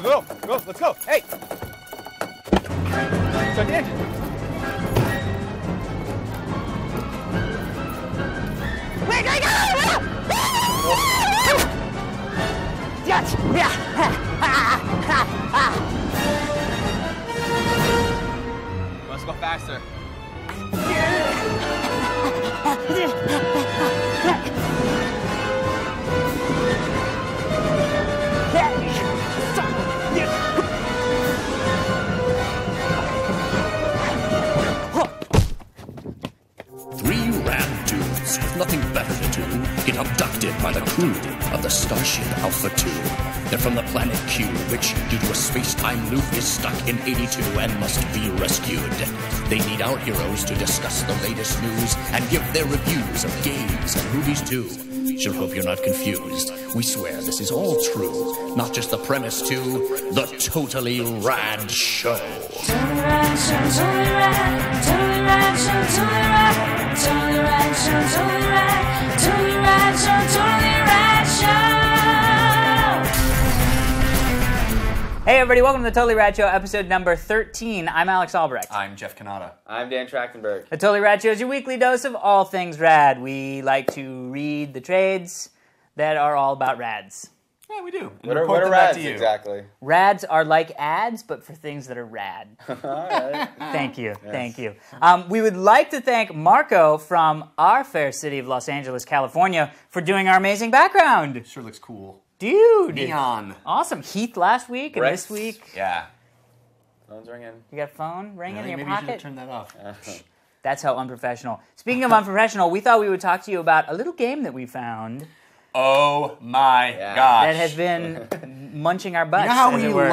Go, let's go. Hey! Start the engine. Wait, let's go faster. Three rad dudes with nothing better to do get abducted by the crew of the starship Alpha 2. They're from the planet Q, which, due to a space-time loop, is stuck in 82 and must be rescued. They need our heroes to discuss the latest news and give their reviews of games and movies too. Sure hope you're not confused. We swear this is all true, not just the premise to the Totally Rad Show. Totally Rad Show, Totally Rad, Totally Rad Show, Totally Rad, Totally Rad Show, Totally Rad, Totally Rad Show, Totally Rad Show. Hey everybody, welcome to the Totally Rad Show, episode number 13. I'm Alex Albrecht. I'm Jeff Kanata. I'm Dan Trachtenberg. The Totally Rad Show is your weekly dose of all things rad. We like to read the trades that are all about rads. Yeah, we do. And What are report them back rads to you. exactly? Rads are like ads, but for things that are rad. All right. Thank you, thank you. We would like to thank Marco from our fair city of Los Angeles, California, for doing our amazing background. Sure looks cool. Dude! Neon. Awesome. Heath last week and Rex. this week. Yeah. Phone's ringing. You got a phone ringing in your Maybe you should pocket? turn that off. That's how unprofessional. Speaking of unprofessional, we thought we would talk to you about a little game that we found Oh my Yeah. gosh. that has been munching our butts. You know how as we it were.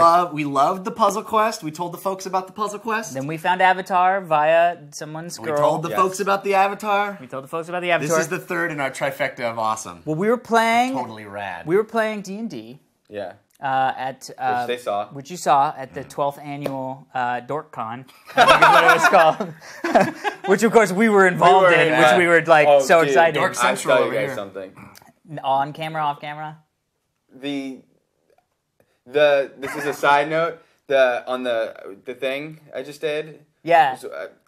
loved the Puzzle Quest? We told the folks about the Puzzle Quest. Then we found Avatar via someone's We girl. told the Yes. folks about the Avatar. We told the folks about the Avatar. This is the third in our trifecta of awesome. well, we were playing. Totally rad. We were playing D&D Yeah. at Which they saw. which you saw at the 12th annual DorkCon. I think is what it was called. Which of course we were involved in, which we were like so dude, excited. Dork I'll Central tell you over guys here. something. On camera, off camera. This is a side note. On the thing I just did. Yeah.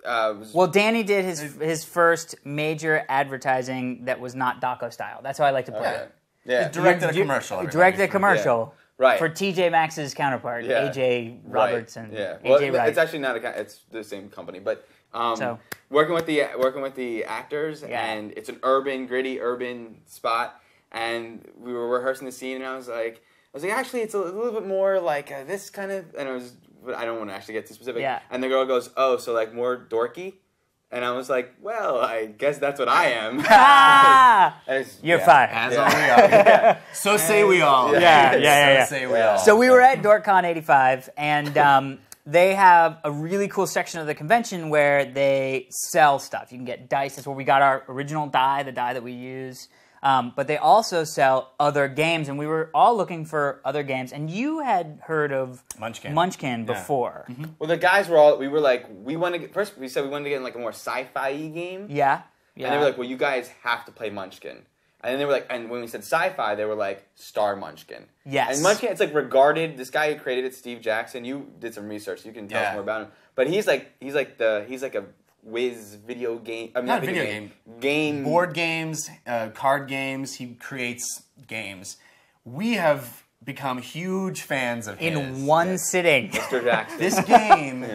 Was, Well, Danny did his first major advertising that was not Daco style. That's how I like to put it. Yeah. Directed a commercial. everybody. Directed a commercial. Right. For TJ Maxx's counterpart, Yeah. AJ Robertson. Right. Yeah. Well, AJ Wright. it's actually not it's the same company, but So- working with the actors, Yeah. and it's an gritty urban spot, and we were rehearsing the scene, and I was like, actually, it's a little bit more like this kind of, but I don't want to actually get too specific. Yeah. And the girl goes, oh, so like more dorky, and I was like, well, I guess that's what I am. Ah! And it's- You're yeah. fired. As all we are. So say we all. Yeah. So say we all. So we were at DorkCon 85, and they have a really cool section of the convention where they sell stuff. You can get dice. That's where we got our original die, the die that we use. But they also sell other games, and we were all looking for other games. And you had heard of Munchkin. before. Mm-hmm. Well, the guys we said we wanted to get in like a more sci-fi game. Yeah. And they were like, well, you guys have to play Munchkin. And then they were like, and when we said sci-fi, they were like, Star Munchkin. Yes. And Munchkin, it's like regarded, this guy who created it, Steve Jackson, you did some research, so you can tell us more about him. But he's like a whiz video game, Not a video game. Game. Board games, card games. He creates games. We have become huge fans of his. In one sitting. Mr. Jackson. This game,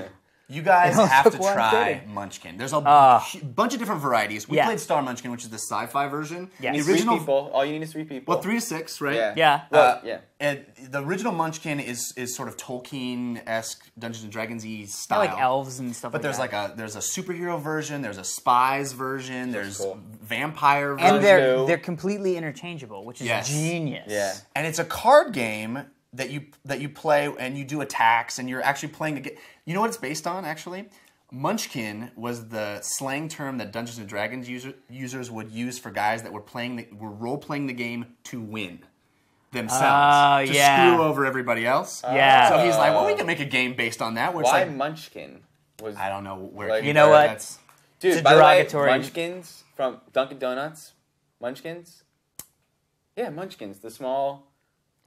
you guys It only have took to one try sitting. Munchkin. There's a bunch of different varieties. We Yeah. played Star Munchkin, which is the sci-fi version. Yeah. The Three original, people. All you need is 3 people. well, 3 to 6, right? Yeah. Yeah. Well, yeah. And the original Munchkin is sort of Tolkien-esque Dungeons and Dragons-y style. Like elves and stuff But like there's that. there's a superhero version, there's a spies version, there's cool. vampire version. And they're completely interchangeable, which is Yes. genius. Yeah. And it's a card game that you play and you do attacks and you're actually playing the game. You know what it's based on, actually? Munchkin was the slang term that Dungeons and Dragons users would use for guys that were role playing the game to win themselves, to screw over everybody else. Yeah. So he's like, well, we can make a game based on that. Where it's Why like, Munchkin? I don't know where. Like, it came You know from. what? That's- Dude, It's a by the way, derogatory- Munchkins from Dunkin' Donuts. Munchkins? Yeah, Munchkins. The small...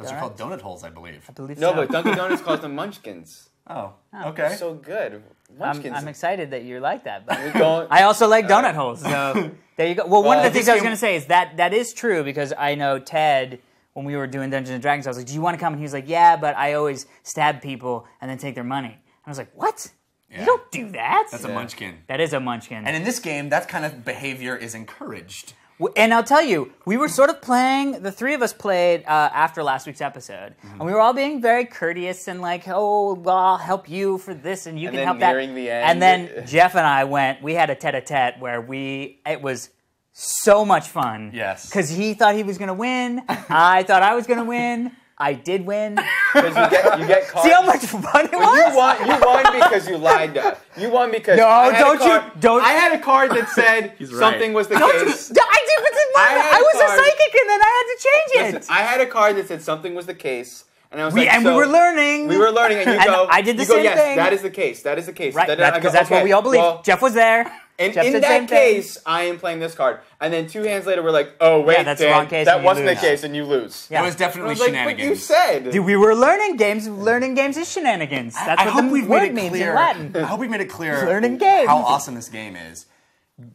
Those are called donut holes, I believe. I believe No, so. but Dunkin' Donuts calls them Munchkins. Oh, okay. So good. Munchkins. I'm excited that you're like that, but Don't- I also like donut holes. So there you go. Well, one of the things I was game- going to say is that is true because I know Ted. When we were doing Dungeons and Dragons, I was like, "Do you want to come?" And he was like, "Yeah, but I always stab people and then take their money." And I was like, "What? Yeah. You don't do that." That's a munchkin. That is a munchkin. And in this game, that kind of behavior is encouraged. And I'll tell you, we were sort of playing, the three of us played after last week's episode, and we were all being very courteous and like, oh, well, I'll help you for this and you And can then help that. nearing the end- And then Jeff and I we had a tete-a-tete where it was so much fun. Yes. Because he thought he was going to win, I thought I was going to win, I did win. Because you get cards. See how much fun it But was? you won because you lied to us. You won because No, I had don't. I had a card that said something was the case. I did, but had I a was card- a psychic and then I had to change it. Listen, I had a card that said something was the case, and I was We were learning. We were learning, and you And go. I did the you go, same yes, thing. that is the case. That is the case. Right, Da-da-da. I because go, that's what okay, we all believe. well, Jeff was there. And Jeff in said the same that thing. case, I am playing this card. And then 2 hands later, we're like, oh, wait, that's the Dan, wrong case that and you wasn't the lose. case, and you lose. Yeah. It was I definitely was like, shenanigans. but you said. Dude, we were learning games. Learning games is shenanigans. That's I what hope the we've word made it means clear. in Latin. I hope we made it clear Learning games. how awesome this game is.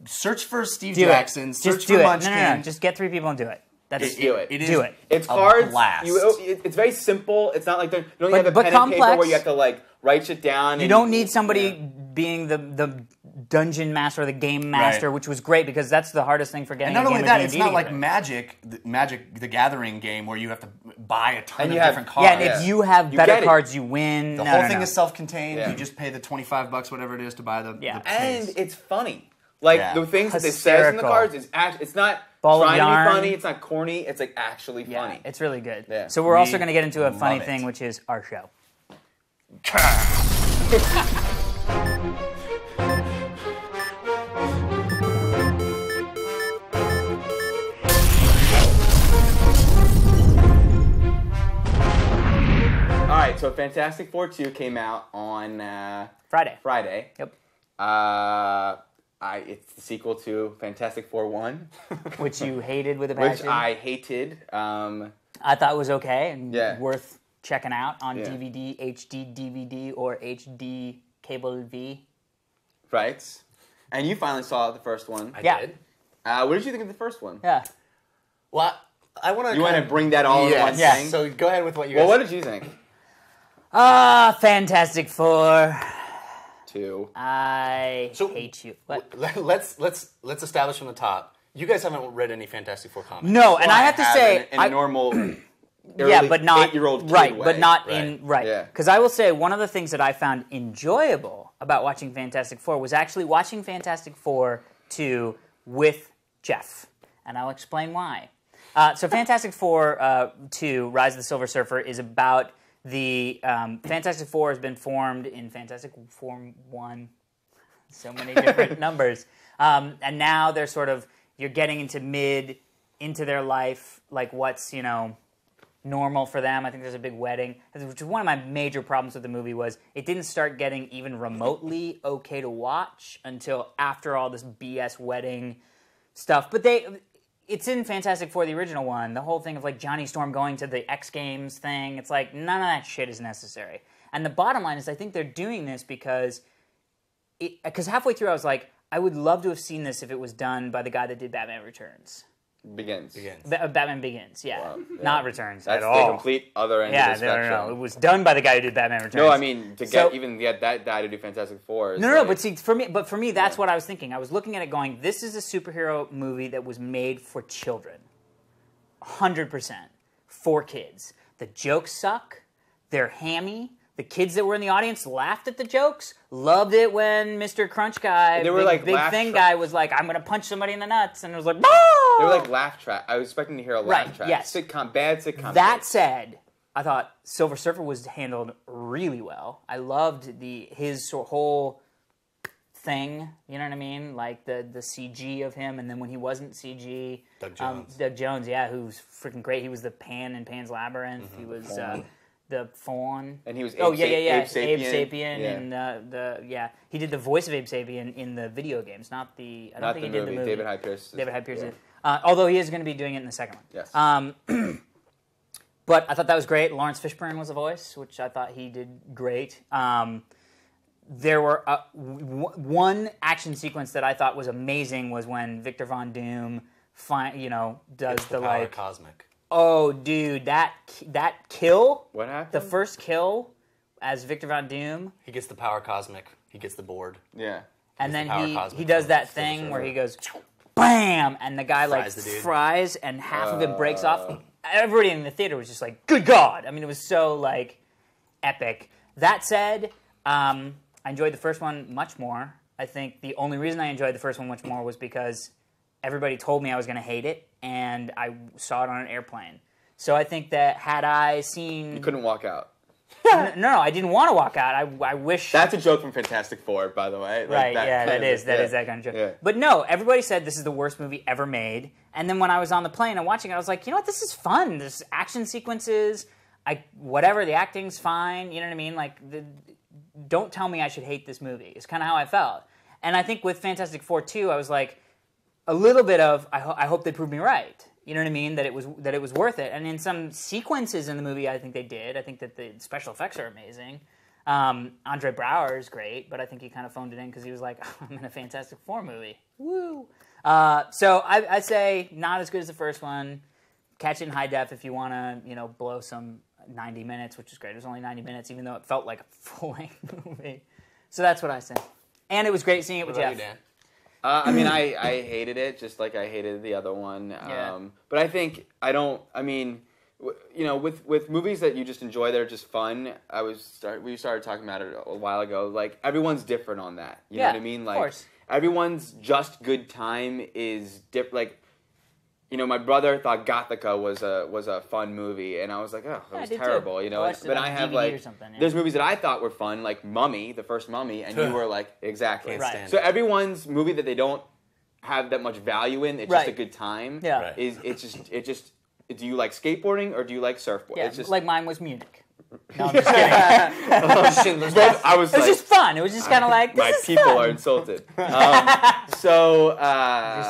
Search for Steve Do Jackson. it. Search Just for do it. Munchkin. No. Just get 3 people and do it. That's Do it. It is Do it. It's a cards. blast. It's very simple. It's not like you don't But- have a but pen and paper complex. where you have to like write shit down. You and- don't need somebody Yeah. being the dungeon master or the game master, Right. which was great because that's the hardest thing for getting. And not a only game that, of it's D&D not like right. Magic the Gathering game where you have to buy a ton And of you have- different cards. Yeah, and if you have You better get it. cards, you win. the No, whole no, thing no. is self-contained. Yeah. You just pay the $25, whatever it is, to buy the Yeah. And case. it's funny. Like Yeah. the things that it says in the Hysterical. cards is it's not Ball of trying to yarn. be funny. It's not corny. It's like actually Yeah, funny. it's really good. Yeah. So we're We also going to get into a funny love it. thing, which is our show. All right, so Fantastic Four 2 came out on Friday. Yep. It's the sequel to Fantastic Four 1, Which you hated with a which passion. I hated. I thought was okay and Yeah. worth checking out on Yeah. DVD, HD DVD, or HD Cable V. Right? And you finally saw the first one. I Yeah. did. What did you think of the first one? Yeah. Well, I want to. You want to bring that all in one Yeah. thing? So go ahead with what you. Well, guys what did you think? Fantastic Four. 2. I So- hate you. What? Let's establish from the top. You guys haven't read any Fantastic Four comics. No, and I have to say, in a normal, yeah, but not 8-year-old kid right, way. but not Right. in right. Yeah. Because I will say one of the things that I found enjoyable about watching Fantastic Four was actually watching Fantastic Four 2 with Jeff, and I'll explain why. So Fantastic Four 2, Rise of the Silver Surfer, is about the Fantastic Four has been formed in Fantastic Four 1. So many different numbers, and now they're sort of you're getting into their life, like what's normal for them. I think there's a big wedding, which is one of my major problems with the movie was it didn't start getting even remotely okay to watch until after all this BS wedding stuff. But it's in Fantastic Four, the original one, the whole thing of like Johnny Storm going to the X Games thing. It's like none of that shit is necessary. And the bottom line is I think they're doing this because halfway through I was like, I would love to have seen this if it was done by the guy that did Batman Returns. Begins. Batman Begins, yeah. Wow, yeah. Not Returns That's at the all. complete other end Yeah, of the no. spectrum. It was done by the guy who did Batman Returns. No, I mean to So- get that guy to do Fantastic Four. Is No. like, But see, for me, that's what I was thinking. I was looking at it, going, "This is a superhero movie that was made for children, 100% for kids. The jokes suck. They're hammy. The kids that were in the audience laughed at the jokes. Loved it when Mr. Crunch guy, They were like big laugh thing track. guy, was like, "I'm gonna punch somebody in the nuts," and it was like, "Oh!" they were like laugh track. I was expecting to hear a laugh Right, track. yes. Bad sitcom. That jokes. said, I thought Silver Surfer was handled really well. I loved his whole thing. You know what I mean? Like the CG of him, and then when he wasn't CG, Doug Jones. Doug Jones, yeah, who's freaking great. He was the Pan in Pan's Labyrinth. He was the Fawn. And he was Oh Abe yeah, Sapien. Abe Sapien, Yeah. and he did the voice of Abe Sapien in the video games, not the. I don't Not think the he did movie. the movie. David Hyde Pierce. David Hyde Pierce. Yeah. Although he is going to be doing it in the second one. Yes. But I thought that was great. Lawrence Fishburne was the voice, which I thought he did great. There were one action sequence that I thought was amazing was when Victor Von Doom, does the power like cosmic. Oh, dude, that kill. What happened? The first kill as Victor Von Doom. He gets the power cosmic. He gets the board. Yeah. And the then power he cosmic does that from thing Silver where Surfer. he goes, bam, and the guy like Fries the dude. fries and half of it breaks off. Everybody in the theater was just like, good God. I mean, it was so like epic. That said, I enjoyed the first one much more. I think the only reason I enjoyed the first one much more was because everybody told me I was going to hate it, and I saw it on an airplane. So I think that had I seen... You couldn't walk out. No, I didn't want to walk out. I wish... That's a joke from Fantastic Four, by the way. Like, Right, that is that kind of joke. Yeah. But no, everybody said this is the worst movie ever made. And then when I was on the plane and watching it, I was like, you know what, this is fun. There's action sequences, whatever, the acting's fine, you know what I mean? Like, don't tell me I should hate this movie. It's kind of how I felt. And I think with Fantastic Four 2, I was like, a little bit of, I hope they prove me right. You know what I mean? That it was worth it. And in some sequences in the movie, I think they did. I think that the special effects are amazing. Andre Braugher is great, but I think he kind of phoned it in because he was like, I'm in a Fantastic Four movie. Woo! So I'd say not as good as the first one. Catch it in high def if you want to, blow some 90 minutes, which is great. It was only 90 minutes, even though it felt like a full-length movie. So that's what I say. And it was great seeing it with What about Jeff. you, Dan? I mean, I hated it just like I hated the other one. Yeah. But I think with movies that you just enjoy, they're just fun. We started talking about it a while ago. Like everyone's different on that. You know what I mean? Like of course. everyone's just good time is different. Like, my brother thought Gothica was a fun movie, and I was like, oh, that I was did terrible. too. I watched it But on I have DVD or something, yeah. there's movies that I thought were fun, like Mummy, the first Mummy, and you were like, exactly. Can't Right. stand So it. everyone's movie that they don't have that much value in, it's just Right. a good time. Yeah. Right. It just. Do you like skateboarding or do you like surfboard? Yeah, It's just like mine was Munich. No, I'm just kidding. I was It was like, just fun. It was just kind of like, this my is people fun. are insulted. Just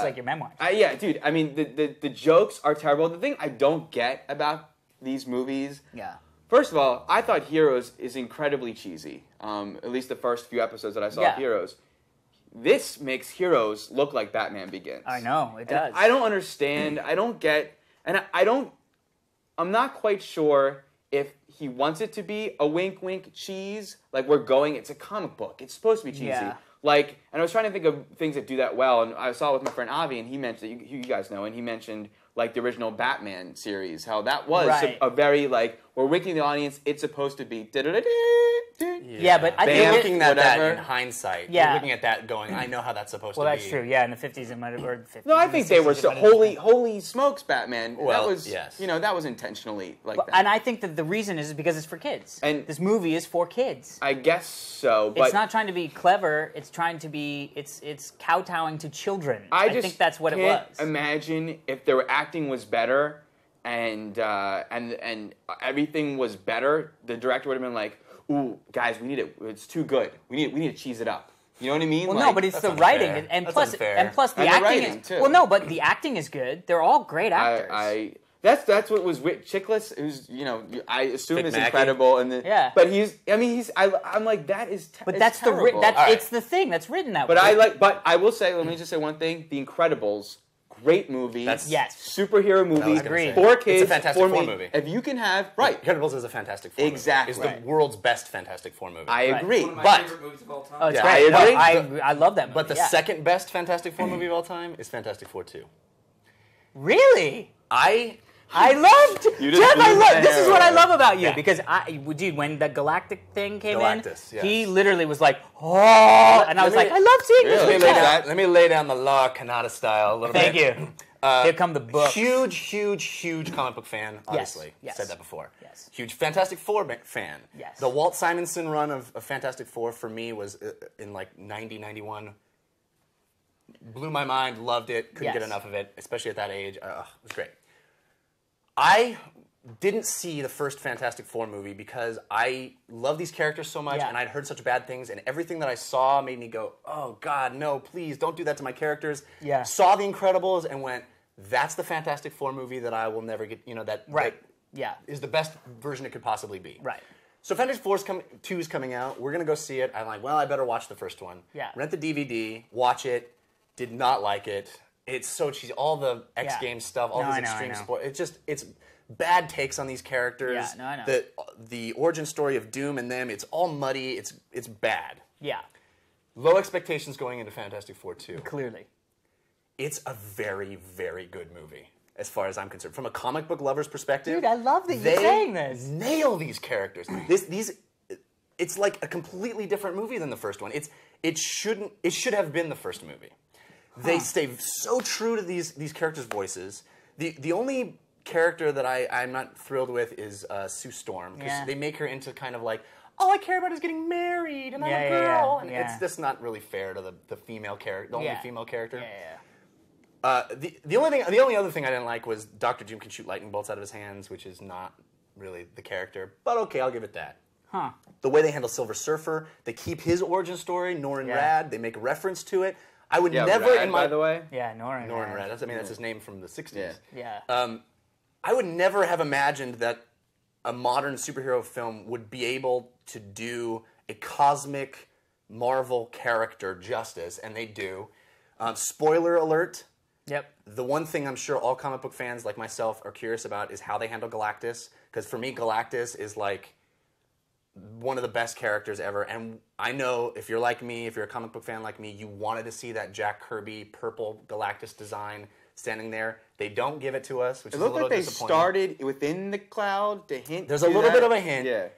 like your memoir. Yeah, dude. I mean, the jokes are terrible. The thing I don't get about these movies. Yeah. First of all, I thought Heroes is incredibly cheesy. At least the first few episodes that I saw Yeah. of Heroes. This makes Heroes look like Batman Begins. I know, it And does. I don't understand. I don't get. And I'm not quite sure if he wants it to be a wink, wink, cheese. Like it's a comic book. It's supposed to be cheesy. Yeah. Like, and I was trying to think of things that do that well, and I saw it with my friend Avi, and he mentioned, you guys know, and he mentioned, like, the original Batman series, how that was Right. a very, like, we're winking the audience, it's supposed to be Yeah, but I Bam. think You're looking at that whatever. in hindsight. Yeah. You're looking at that going, I know how that's supposed well, to that's be. true. Yeah, in the 50s it might have been 50s. No, I in the think they were 60s, it so might have been- holy smokes, Batman. Well, that was, yes. that was intentionally like that. And I think that the reason is because it's for kids. And- this movie is for kids. I guess so, but It's not trying to be clever. It's trying to be. It's kowtowing to children. I just think that's what it can't was. imagine if their acting was better and everything was better, the director would have been like, "Ooh, guys, we need it. It's too good. We need to cheese it up." You know what I mean? Well, Like, no, but it's That's the unfair. writing, and That's plus, unfair. and plus the And the acting writing, is. too. Well, no, but the acting is good. They're all great actors. That's what was with Chickless, who's I assume Vic is Mackey. incredible, and Yeah. But I'm like that is. But it's that's terrible. that's All right. it's the thing that's written that But way. But I will say, let me just say one thing: The Incredibles, great movie. That's- Yes. Superhero movie. was gonna Agreed. say. For It's a kids. Fantastic for Four me. movie. If you can have right. Incredibles is a Fantastic Four Exactly. movie. It's the world's best Fantastic Four movie. I agree. One of my But favorite movies of all time. Oh, it's Yeah, great. I No, agree. I love that movie. but the yeah. second best Fantastic Four movie of all time is Fantastic Four 2. Really? I loved You just Jeff. I blew love. my This is hair what I away. love about you Yeah. because dude, when the Galactic thing came Galactus, in, yes. he literally was like, "Oh," and I was like, "I love seeing Really? this." Let me, lay movie." down, let me lay down the law Kanata style a little Thank bit. you. Here come the books. Huge comic book fan, obviously. yes. Said that before. Yes. Huge Fantastic Four fan. Yes. The Walt Simonson run of Fantastic Four for me was in like 90, 91. Blew my mind, loved it, couldn't get Yes. enough of it, especially at that age. It was great. I didn't see the first Fantastic Four movie because I love these characters so much Yeah. and I'd heard such bad things, and everything that I saw made me go, oh God, no, please don't do that to my characters. Yeah. Saw The Incredibles and went, that's the Fantastic Four movie that I will never get, that Right. that Yeah. is the best version it could possibly be. Right. So Fantastic Four 2 is coming out. We're going to go see it. I'm like, well, I better watch the first one. Yeah. Rent the DVD, watch it. Did not like it. It's so cheesy. All the X Games stuff, all these extreme sports. It's bad takes on these characters. Yeah, no, I know. The origin story of Doom and them, it's all muddy. It's bad. Yeah. Low expectations going into Fantastic Four 2. Clearly. It's a very, very good movie, as far as I'm concerned. From a comic book lover's perspective, Dude, I love that you're saying this. They nail these characters. It's like a completely different movie than the first one. It should have been the first movie. They stay so true to these characters' voices. The only character that I'm not thrilled with is Sue Storm, because they make her into kind of like, all I care about is getting married, and I'm a girl, and it's just not really fair to the female character, the only female character. The only other thing I didn't like was Dr. Doom can shoot lightning bolts out of his hands, which is not really the character, but okay, I'll give it that. The way they handle Silver Surfer, they keep his origin story, Norrin Radd, they make reference to it. I would never Rad, in my by the way. Yeah, Norrin Radd. That's his name from the 60s. Yeah. I would never have imagined that a modern superhero film would be able to do a cosmic Marvel character justice, and they do. Spoiler alert. Yep. The one thing I'm sure all comic book fans like myself are curious about is how they handle Galactus, because for me, Galactus is like one of the best characters ever, and I know if you're like me, if you're a comic book fan like me, you wanted to see that Jack Kirby purple Galactus design standing there. They don't give it to us, which is a little disappointing. It looked like they started within the cloud to hint. There's a little bit of a hint. Yeah.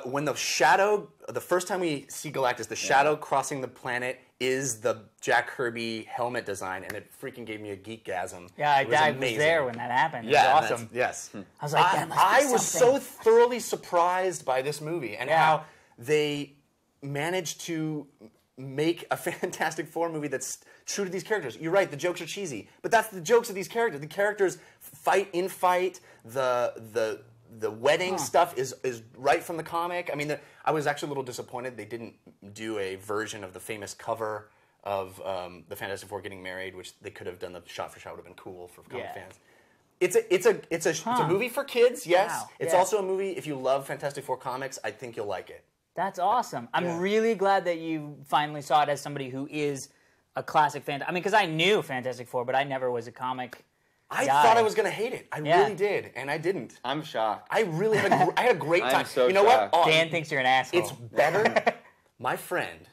When the first time we see Galactus, the shadow crossing the planet is the Jack Kirby helmet design, and it freaking gave me a geekgasm. Yeah, I was amazing. there when that happened. It Yeah, was awesome. yes. I was like, that must be I was so something. thoroughly surprised by this movie and how they managed to make a Fantastic Four movie that's true to these characters. You're right, the jokes are cheesy, but that's the jokes of these characters. The characters fight. The wedding stuff is right from the comic. I mean, I was actually a little disappointed they didn't do a version of the famous cover of the Fantastic Four getting married, which they could have done. The shot for shot would have been cool for comic fans. It's a movie for kids. Yes, Wow. it's also a movie. If you love Fantastic Four comics, I think you'll like it. That's awesome. I'm really glad that you finally saw it as somebody who is a classic fan. I mean, because I knew Fantastic Four, but I never was a comic I guy. thought I was going to hate it. I really did, and I didn't. I'm shocked. I really had I had a great time. I'm so you know shocked. what? Dan thinks you're an asshole. It's better. My friend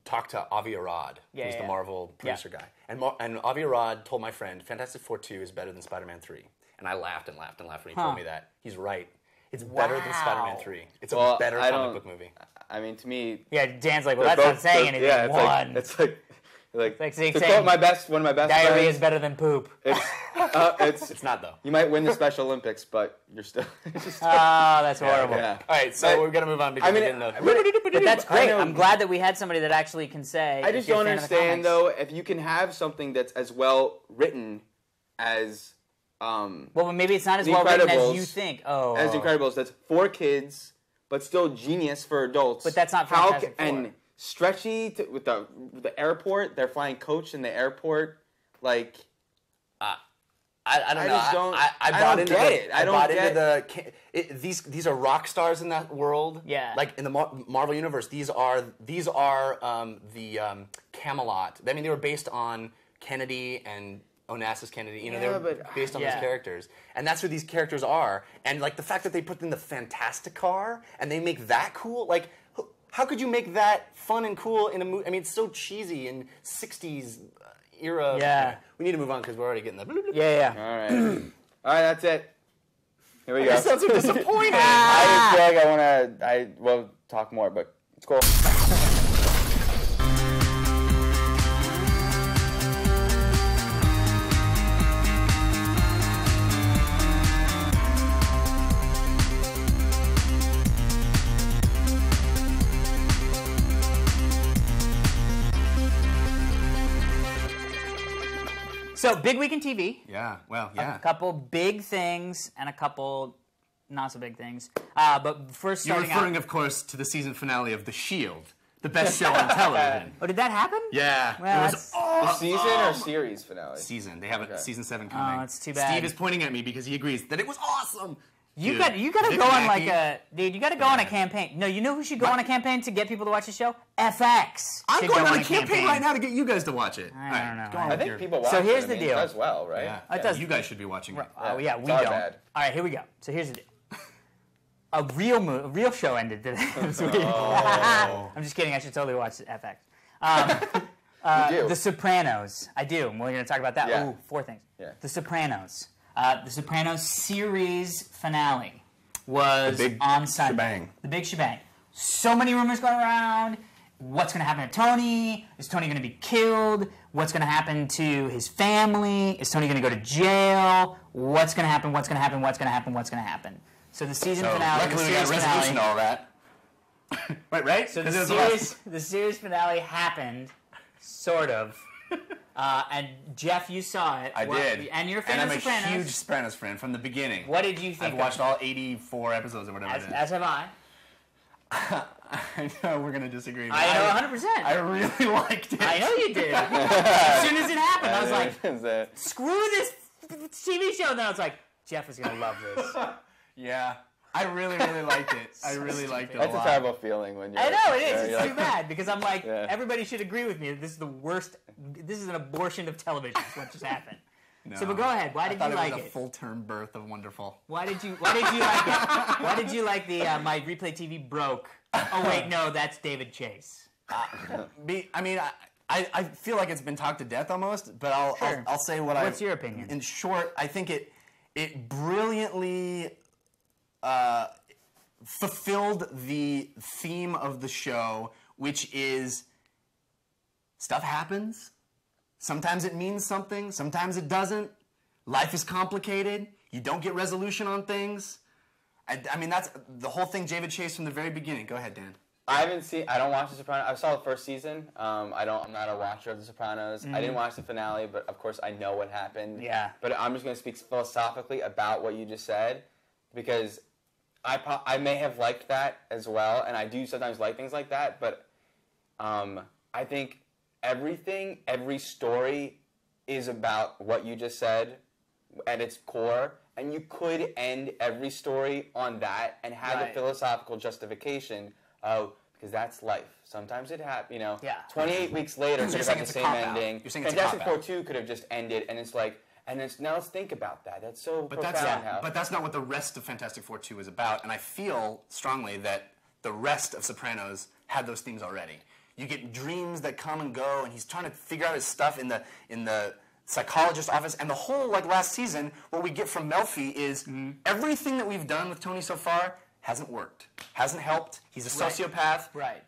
talked to Avi Arad, who's the Marvel producer guy. And Avi Arad told my friend, Fantastic Four 2 is better than Spider-Man 3. And I laughed and laughed and laughed when he told me that. He's right. It's better than Spider-Man 3. It's a better comic book movie. I mean, to me, Yeah, Dan's like, well, that's not saying anything. Yeah, One. it's like saying to quote one of my best diarrhea friends, is better than poop. It's not, though. You might win the Special Olympics, but you're still. That's horrible. Yeah. All right, so we've got to move on because I mean, we didn't know. But that's great. know- I'm glad that we had somebody that actually can say. I if just you're a don't fan of the understand comics. though if you can have something that's as well written as Well, maybe it's not as The well written as Incredibles- you think. Oh, as Incredibles that's for kids but still genius for adults. But that's not How Fantastic Four. and stretchy with the airport. They're flying coach in the airport. Like I don't I know. just don't- I I bought don't into get the, it. I I don't bought get- into the. These are rock stars in that world. Yeah. Like in the Marvel universe, these are the Camelot. I mean, they were based on Kennedy and Onassis Kennedy. You know, they Yeah, were but- based on those Yeah. characters, and that's who these characters are. And like the fact that they put in the Fantastic Car and they make that cool, like. How could you make that fun and cool in a movie? I mean, it's so cheesy in 60s era. Yeah. We need to move on because we're already getting the. Yeah. all right, all right, that's it. Here we go. That sounds so disappointing. I just feel like I will talk more, but it's cool. So, big week in TV. Yeah, well, yeah. A couple big things and a couple not so big things. But first You're starting referring, out, of course, to the season finale of The Shield the best show on television. Oh, did that happen? Yeah, Well, it was The season or series finale? season. They have a season 7 coming. Oh, it's too bad. Steve is pointing at me because he agrees that it was awesome. You Dude, got to Vic go on like Mackey. you got to go on a campaign. No, you know who should go on a campaign to get people to watch the show? FX. I'm should going go on a campaign right now to get you guys to watch it. I don't know. Go on I with think your- people watch So it. here's I the mean, deal. It does well, right? Yeah, It does. You guys should be watching it. Oh yeah, we It's our don't. bad. All right, here we go. So here's the deal. A real show ended today. This week. I'm just kidding. I should totally watch FX. You do. The Sopranos. I do. We're going to talk about that. Yeah. Ooh, 4 things. Yeah. The Sopranos. The Sopranos series finale was The big on Sunday. shebang. The big shebang. So many rumors going around. What's going to happen to Tony? Is Tony going to be killed? What's going to happen to his family? Is Tony going to go to jail? What's going to happen? What's going to happen? What's going to happen? What's going to happen? So the season finale. Luckily, the we got a series resolution to finale. all that. right? So the 'Cause it was a lot. series finale happened, sort of. And Jeff, you saw it. I did. And you're a fan and of I'm Sopranos. a huge Sopranos fan from the beginning. What did you think? I've watched all 84 episodes or whatever it is. As have I. I know we're going to disagree. but I know 100%. I really liked it. I know you did. As soon as it happened, I was like, like, screw this TV show. And then I was like, Jeff is going to love this. Yeah. I really, really liked it. I really liked it that's a a lot. terrible feeling when you're. I know, it is. you're It's like- too bad because I'm like, Yeah. everybody should agree with me that this is the worst. This is an abortion of television. Is what just happened. No. So, but go ahead. Why I did thought you it like was a it? full-term birth of Wonderful. Why did you like it? Why did you like the my replay TV broke? Oh wait, no, that's David Chase. I feel like it's been talked to death almost, but Sure. I'll say what What's your opinion? In short, I think it brilliantly fulfilled the theme of the show, which is stuff happens. Sometimes it means something, sometimes it doesn't. Life is complicated. You don't get resolution on things. I mean, that's the whole thing, David Chase, from the very beginning. Go ahead, Dan. I don't watch The Sopranos. I saw the first season. I'm not a watcher of The Sopranos. I didn't watch the finale, but of course I know what happened. Yeah. But I'm just going to speak philosophically about what you just said, because I may have liked that as well, and I do sometimes like things like that, but I think every story is about what you just said at its core, and you could end every story on that and have a Right. philosophical justification of, because that's life. Sometimes it happens, Yeah. 28 weeks later could have saying had the it's a same cop-out. ending. You're saying it's a Fantastic cop-out. Four 2 could have just ended, and it's like, now let's think about that. That's so But profound. that's not what the rest of Fantastic Four 2 is about, and I feel strongly that the rest of Sopranos had those themes already. You get dreams that come and go, and he's trying to figure out his stuff in the psychologist's office, and the whole last season, what we get from Melfi is everything that we've done with Tony so far hasn't worked, hasn't helped. He's a Right. sociopath. Right.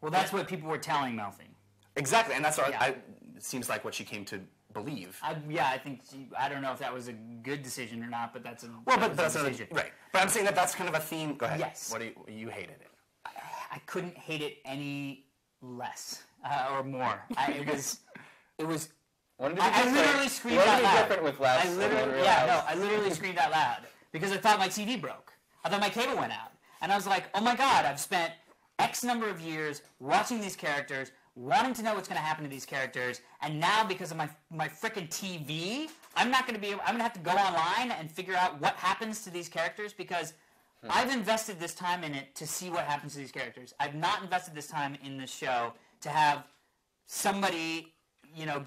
Well, That's what people were telling Melfi. exactly, and that's what Yeah. it seems like what she came to believe. I think I don't know if that was a good decision or not, but that's a Well, that but was that's a another, decision. right. But I'm saying that's kind of a theme. Go ahead. Yes. What do you hated it? I couldn't hate it any less or more. It was. When did it I be literally different? screamed When out did it be loud. different with last? I literally screamed out loud because I thought my TV broke. I thought my cable went out, and I was like, "Oh my God! I've spent X number of years watching these characters, wanting to know what's going to happen to these characters, and now because of my frickin' TV, I'm going to have to go online and figure out what happens to these characters because I've invested this time in it to see what happens to these characters. I've not invested this time in this show to have somebody."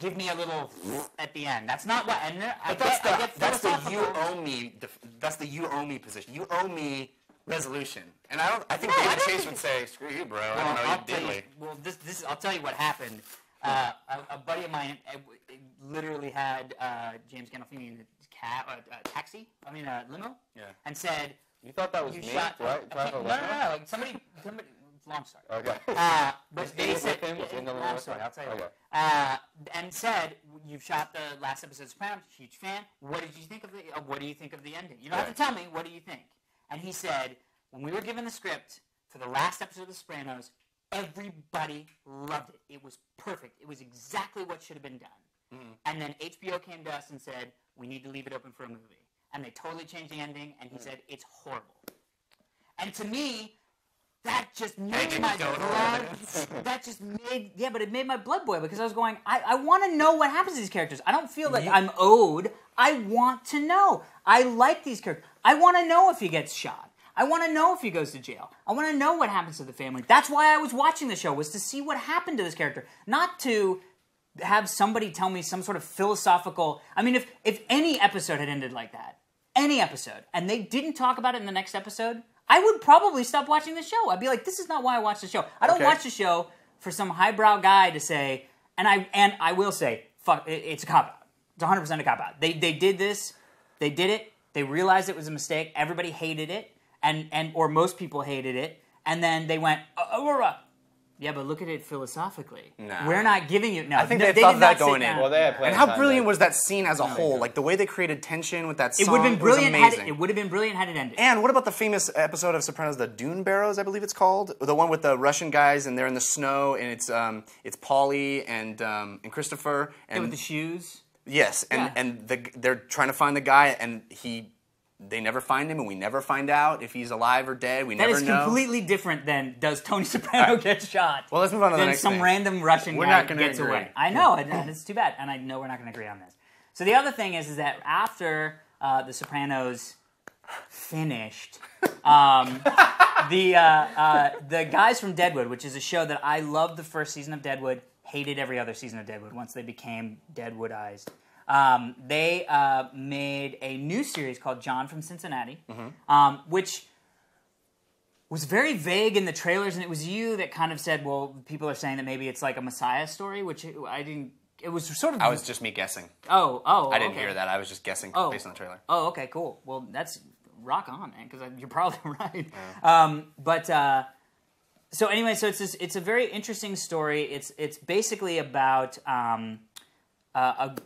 Give me a little at the end. That's not what. And That's the you owe me. That's the you owe me position. You owe me resolution. And I think David Chase would say, "Screw you, bro. I don't know you diddly." Well, this I'll tell you what happened. A buddy of mine literally had James Gandolfini in a taxi. Limo. Yeah. And said, You thought that was "You me? shot." Right? No. Like somebody. Long story. Okay. But he they with said, him? Was he in the long limo? story, I'll tell you. Okay. And said, "You've shot the last episode of Sopranos. Huge fan. What did you think of what do you think of the ending? You don't have to tell me. What do you think?" And he said, "When we were given the script for the last episode of The Sopranos, everybody loved it. It was perfect. It was exactly what should have been done." And then HBO came to us and said, "We need to leave it open for a movie." And they totally changed the ending. And he said, "It's horrible." And to me, that just made my blood. That just made but it made my blood boil because I was going. I want to know what happens to these characters. I don't feel like I'm owed. I want to know. I like these characters. I want to know if he gets shot. I want to know if he goes to jail. I want to know what happens to the family. That's why I was watching the show, was to see what happened to this character, not to have somebody tell me some sort of philosophical. I mean, if any episode had ended like that, any episode, and they didn't talk about it in the next episode, I would probably stop watching the show. I'd be like, this is not why I watch the show. I don't watch the show for some highbrow guy to say, and I will say, fuck, it's a cop-out. It's 100% a cop-out. They did this. They did it. They realized it was a mistake. Everybody hated it, or most people hated it, and then they went, yeah, but look at it philosophically. No. We're not giving you... No, I think they thought that going in. Well, they had and how brilliant was that scene as a whole? Like, the way they created tension with that song, it would have been brilliant. was amazing. It would have been brilliant had it ended. And what about the famous episode of Sopranos, the Dune Barrows, I believe it's called? The one with the Russian guys, and they're in the snow, and it's Paulie and Christopher. And with the shoes? Yes, and they're trying to find the guy, and they never find him, and we never find out if he's alive or dead. We never know. That is completely different than does Tony Soprano get shot. Well, let's move on to the next thing. Then some random Russian guy gets away. I know, and it's too bad, and I know we're not going to agree on this. So the other thing is that after The Sopranos finished, the guys from Deadwood, which is a show that I loved the first season of Deadwood, hated every other season of Deadwood once they became Deadwoodized. They made a new series called John from Cincinnati, which was very vague in the trailers, and it was you that kind of said, well, people are saying that maybe it's like a Messiah story, which I didn't... It was sort of... I was just me guessing. I didn't hear that. I was just guessing based on the trailer. Oh, okay, cool. Well, that's rock on, man, because you're probably right. Yeah. So anyway, so it's a very interesting story. It's basically about... a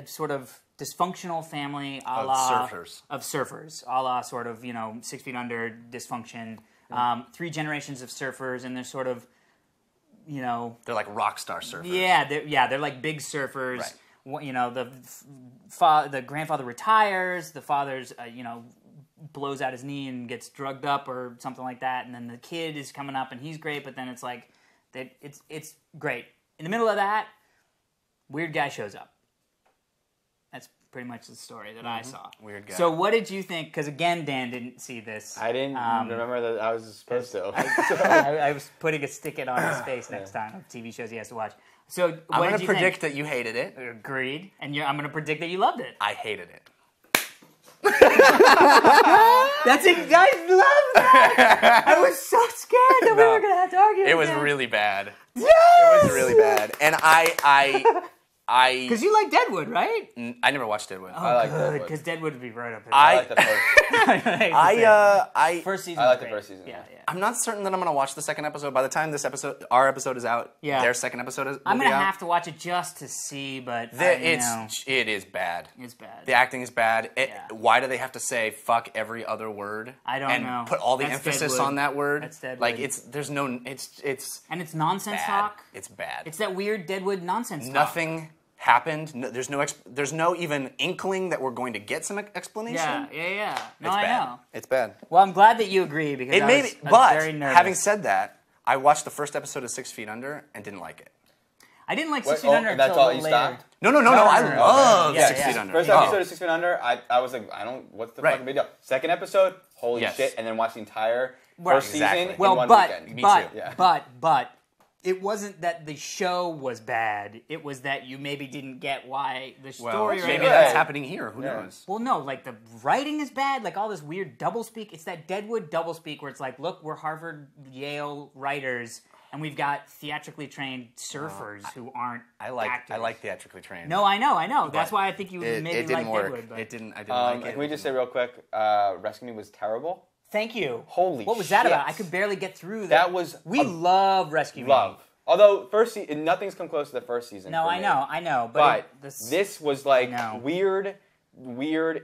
sort of dysfunctional family of surfers, a la sort of 6 Feet Under dysfunction. 3 generations of surfers, and they're sort of they're like rock star surfers. They're like big surfers. Right. The grandfather retires, the father's blows out his knee and gets drugged up or something like that, and then the kid is coming up and he's great, but then it's like it's great. In the middle of that, weird guy shows up. That's pretty much the story that I saw. Weird guy. So what did you think? Because again, Dan didn't see this. I didn't remember that I was supposed to. I was putting a stick-it on his face next time of TV shows he has to watch. So I'm going to predict that you hated it. Agreed. And I'm going to predict that you loved it. I hated it. That's it. I love that. I was so scared that we were going to have to argue. It was really bad. Yes! It was really bad. And I because you like Deadwood, right? I never watched Deadwood. Oh, I like good, Deadwood. because Deadwood would be right up there. I like the first. First season. I like the first season. Yeah. I'm not certain that I'm going to watch the second episode. By the time our episode is out, their second episode will I'm be going to out. have to watch it just to see, but it is bad. It's bad. The acting is bad. Why do they have to say fuck every other word? I don't know. And put all the emphasis Deadwood. on that word. That's Deadwood. Like it's and it's nonsense bad. talk. It's bad. It's that weird Deadwood nonsense talk. Nothing happened. No, there's no even inkling that we're going to get some explanation. Yeah. No, It's I bad. know. It's bad. Well, I'm glad that you agree because I was very nervous. Having said that, I watched the first episode of 6 Feet Under and didn't like it. I didn't like 6 Feet Under that's until all a you little later. stopped? No. I love 6 Feet Under. First episode of 6 Feet Under, I was like, what's the fucking big deal? Second episode, holy shit, and then watch the entire first season in one weekend. But it wasn't that the show was bad. It was that you maybe didn't get why the story. Maybe that's happening here. Who knows? Well, no, like the writing is bad. Like all this weird doublespeak. It's that Deadwood doublespeak where it's like, look, we're Harvard, Yale writers, and we've got theatrically trained surfers who aren't actors. I like theatrically trained. No, I know. That's why I think you maybe like Deadwood. But I didn't like it. Can we just say real quick, Rescue Me was terrible. Thank you. Holy What was shit. that about? I could barely get through that. We love Rescue Me. Although nothing's come close to the first season. No, for I me. know. But this was like weird.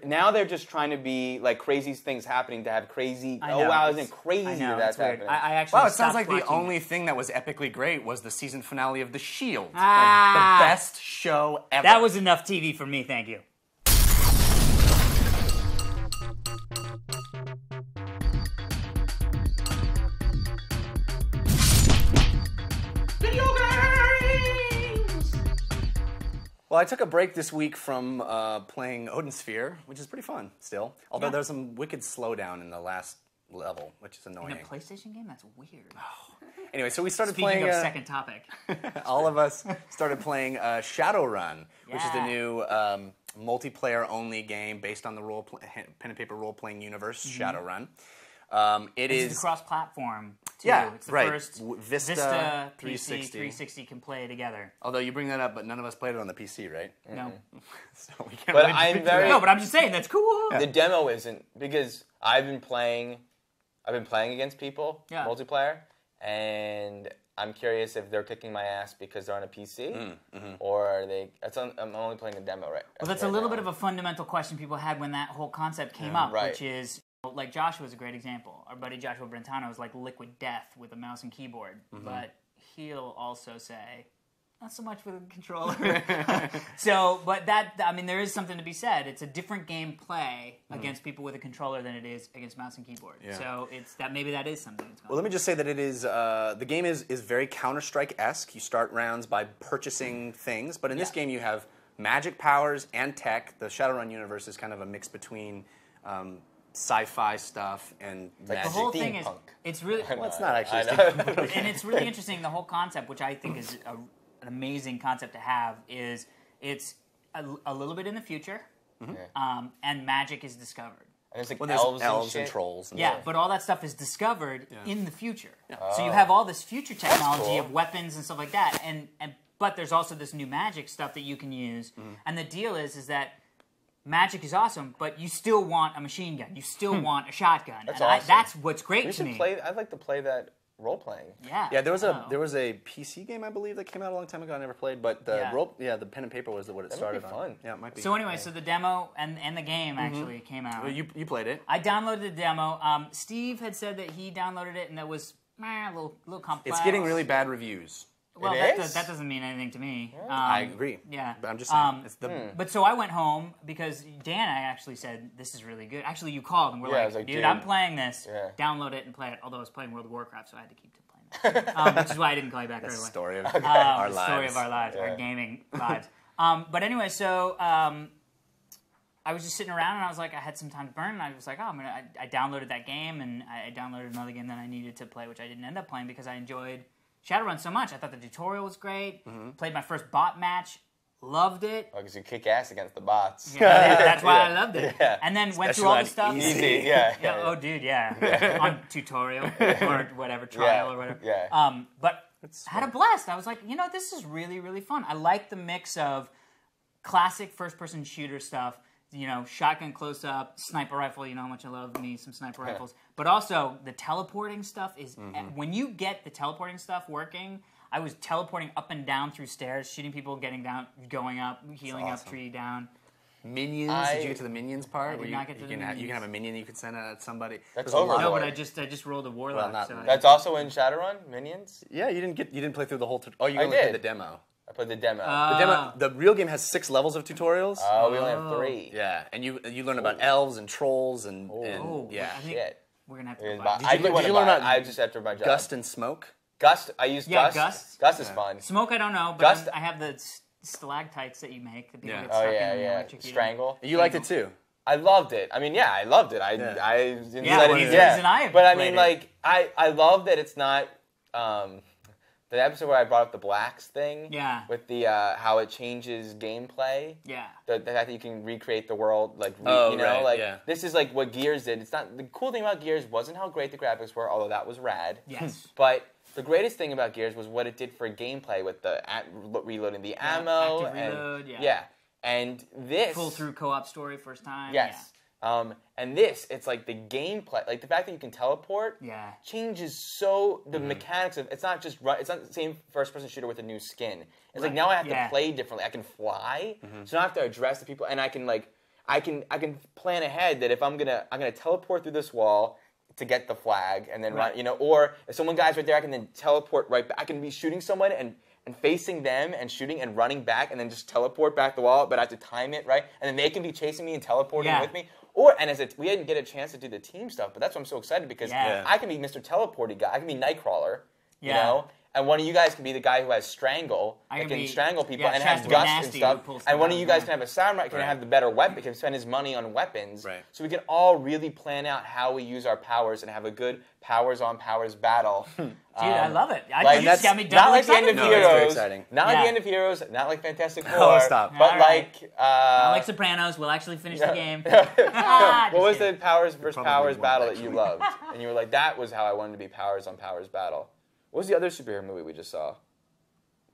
Now they're just trying to be like crazy things happening to have crazy. Oh wow, isn't it crazy that's happening? I actually. Wow, it sounds like the only thing that was epically great was the season finale of The Shield. The best show ever. That was enough TV for me, thank you. Well, I took a break this week from playing Odin Sphere, which is pretty fun still. Although Yeah. there's some wicked slowdown in the last level, which is In annoying. a PlayStation game? That's weird. Anyway, so we started Speaking playing. of second topic. All of us started playing Shadowrun, which is the Yeah. new multiplayer-only game based on the pen and paper role-playing universe, Shadowrun. It It's is cross-platform, too. Yeah, It's the right. first Vista PC 360. 360 can play together. Although you bring that up, but none of us played it on the PC, right? No. So we can't But really I'm speak to very- that. No, but I'm just saying, that's cool. The demo isn't, because I've been playing against people, Yeah. multiplayer, and I'm curious if they're kicking my ass because they're on a PC, or are they? I'm only playing the demo, right? Well, that's a little bit of a fundamental question people had when that whole concept came up, right. which is, like Joshua's a great example. Our buddy Joshua Brentano is like liquid death with a mouse and keyboard, but he'll also say, not so much with a controller. So, but there is something to be said. It's a different gameplay against people with a controller than it is against mouse and keyboard. Yeah. So maybe that is something that's going Well, let me just say that it is the game is very Counter-Strike-esque. You start rounds by purchasing things, but in this game you have magic powers and tech. The Shadowrun universe is kind of a mix between sci-fi stuff and magic. The whole thing is, Steampunk. it's really, Well, it's not actually. and it's really interesting. The whole concept, which I think is an amazing concept to have, is it's a little bit in the future, and magic is discovered. And there's like Well, there's elves, and shit. trolls. And Yeah, stuff. but all that stuff is discovered in the future. So you have all this future technology cool. of weapons and stuff like that, but there's also this new magic stuff that you can use. And the deal is that magic is awesome, but you still want a machine gun. You still want a shotgun. That's and awesome. that's what's great We to should me. play. I'd like to play that role playing. Yeah. Yeah, there was Oh. a PC game I believe that came out a long time ago. I never played, but the the pen and paper was what it That might started be on. fun. Yeah, it might be. So anyway, so the demo and the game actually came out. Well, you played it. I downloaded the demo. Steve had said that he downloaded it and that was a little complex. It's getting really bad reviews. well. It That, is? that doesn't mean anything to me. I agree. Yeah, But I'm just saying. It's the But so I went home because Dan actually said this is really good. Actually, you called and we're I like, was like, dude, dude. I'm playing this. Yeah. Download it and play it. Although I was playing World of Warcraft, so I had to keep playing it. Which is why I didn't call you back right the away. story of our lives. The story of our lives, our Yeah. gaming lives. But anyway, so I was just sitting around and I was like, I had some time to burn, and I was like, oh, I downloaded that game, and I downloaded another game that I needed to play, which I didn't end up playing because I enjoyed Shadowrun so much. I thought the tutorial was great. Played my first bot match, loved it. Because you kick ass against the bots. Yeah, that's why I loved it. Yeah. And then went Especially through all on the stuff. Easy, yeah. Yeah, oh, dude, yeah. On tutorial or whatever, trial or whatever. Yeah. But had a blast. I was like, this is really, really fun. I like the mix of classic first-person shooter stuff, shotgun close-up, sniper rifle, you know how much I love me some sniper rifles. But also, the teleporting stuff is... When you get the teleporting stuff working... I was teleporting up and down through stairs, shooting people, getting down, going up, healing up, tree down. Minions. Did you get to the minions part? I did where not get to the you minions. can have a minion you can send at somebody. That's There's a lot over. No, of- but I just rolled a warlock. not- so I- That's also in Shadowrun, Minions. Yeah, you didn't play through the whole. Oh, you I only played did. the demo. I played the demo. The demo. The real game has 6 levels of tutorials. We only have 3. Yeah, and you learn about elves and trolls and Oh, yeah. I think Shit. we're gonna have to It go was buy. I you do want learn to buy. about I just after my job. Gust and smoke. Gust. I used Yeah, Gust. Gust. Gust is fun. Smoke, I don't know, but Gust- I have the stalactites that you make that people Yeah. get Oh stuck yeah, in. the yeah. electric heater. Strangle. You liked it too. I loved it. I mean, yeah, I loved it. I Yeah. didn't Yeah, let well, it. he's the Yeah, reason I have but I played mean, it. like, I love that it's not the episode where I brought up the blacks thing. Yeah. With the how it changes gameplay. Yeah. The fact that you can recreate the world, like Oh, you know, right, like yeah. this is like what Gears did. It's not the cool thing about Gears wasn't how great the graphics were, although that was rad. Yes. But the greatest thing about Gears was what it did for gameplay with the reloading the ammo active and reload, yeah. and this Full through co-op story first time. yes. And this, it's like the gameplay, like the fact that you can teleport, Yeah. changes so the mechanics of it's not just it's not the same first-person shooter with a new skin. It's like now I have Yeah. to play differently. I can fly, so now I have to address the people, and I can plan ahead that if I'm gonna teleport through this wall to get the flag, and then Right. run, or if someone guy's right there, I can then teleport right back. I can be shooting someone and facing them and shooting and running back, and then just teleport back the wall, but I have to time it right, and then they can be chasing me and teleporting Yeah. with me. We didn't get a chance to do the team stuff, but that's why I'm so excited because Yeah. I can be Mr. Teleporty guy. I can be Nightcrawler, you Yeah. know, and one of you guys can be the guy who has strangle, I that can can be- strangle people yeah, and Shasta has gusts and Nasty stuff. who pulls And stuff one out of you of guys his can have a samurai, can have the better weapon, can spend his money on weapons. Right. So we can all really plan out how we use our powers and have a good powers on powers battle. Dude, I love it. Like, You just got me not double like the end excited. of No, it's very Heroes, exciting. not like Yeah. the end of Heroes, not like Fantastic Four. Oh, stop. But All right. like, Not like Sopranos. We'll actually finish the game. what was the Powers versus Probably Powers won't, battle that you loved? And you were like, that was how I wanted to be Powers on Powers battle. What was the other superhero movie we just saw?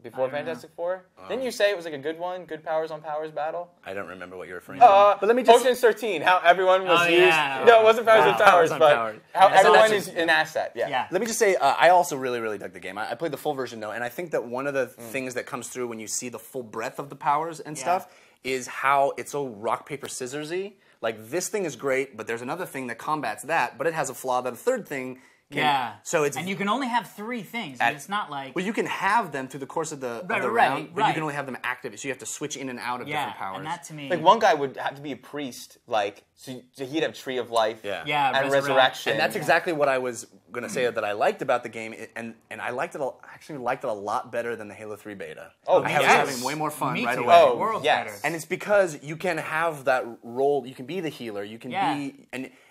Before Fantastic Four? Didn't you say it was like a good one? Good Powers on Powers battle? I don't remember what you're referring to. But let me just- Ocean's 13, how everyone was Oh, used. yeah. No, it wasn't Powers on Wow. Powers, Powers on but Powers. how Yeah, so everyone that's is an asset. Yeah. Yeah. Let me just say, I also really, really dug the game. I played the full version, though, and I think that one of the things that comes through when you see the full breadth of the powers and stuff is how it's so rock, paper, scissorsy. Like, this thing is great, but there's another thing that combats that, but it has a flaw that a third thing can... Yeah. So it's... And you can only have 3 things. And it's not like... Well, you can have them through the course of the Right, round, but you right. can only have them active, so you have to switch in and out of different powers. and that to me... Like, one guy would have to be a priest, like, so he'd have Tree of Life Yeah, and Resurrection. And that's exactly what I was going to say that I liked about the game, and I liked it. I actually liked it a lot better than the Halo 3 beta. Oh, I yes. was having way more fun Me right too. away. Oh, World's yes. better. And it's because you can have that role. You can be the healer. You can be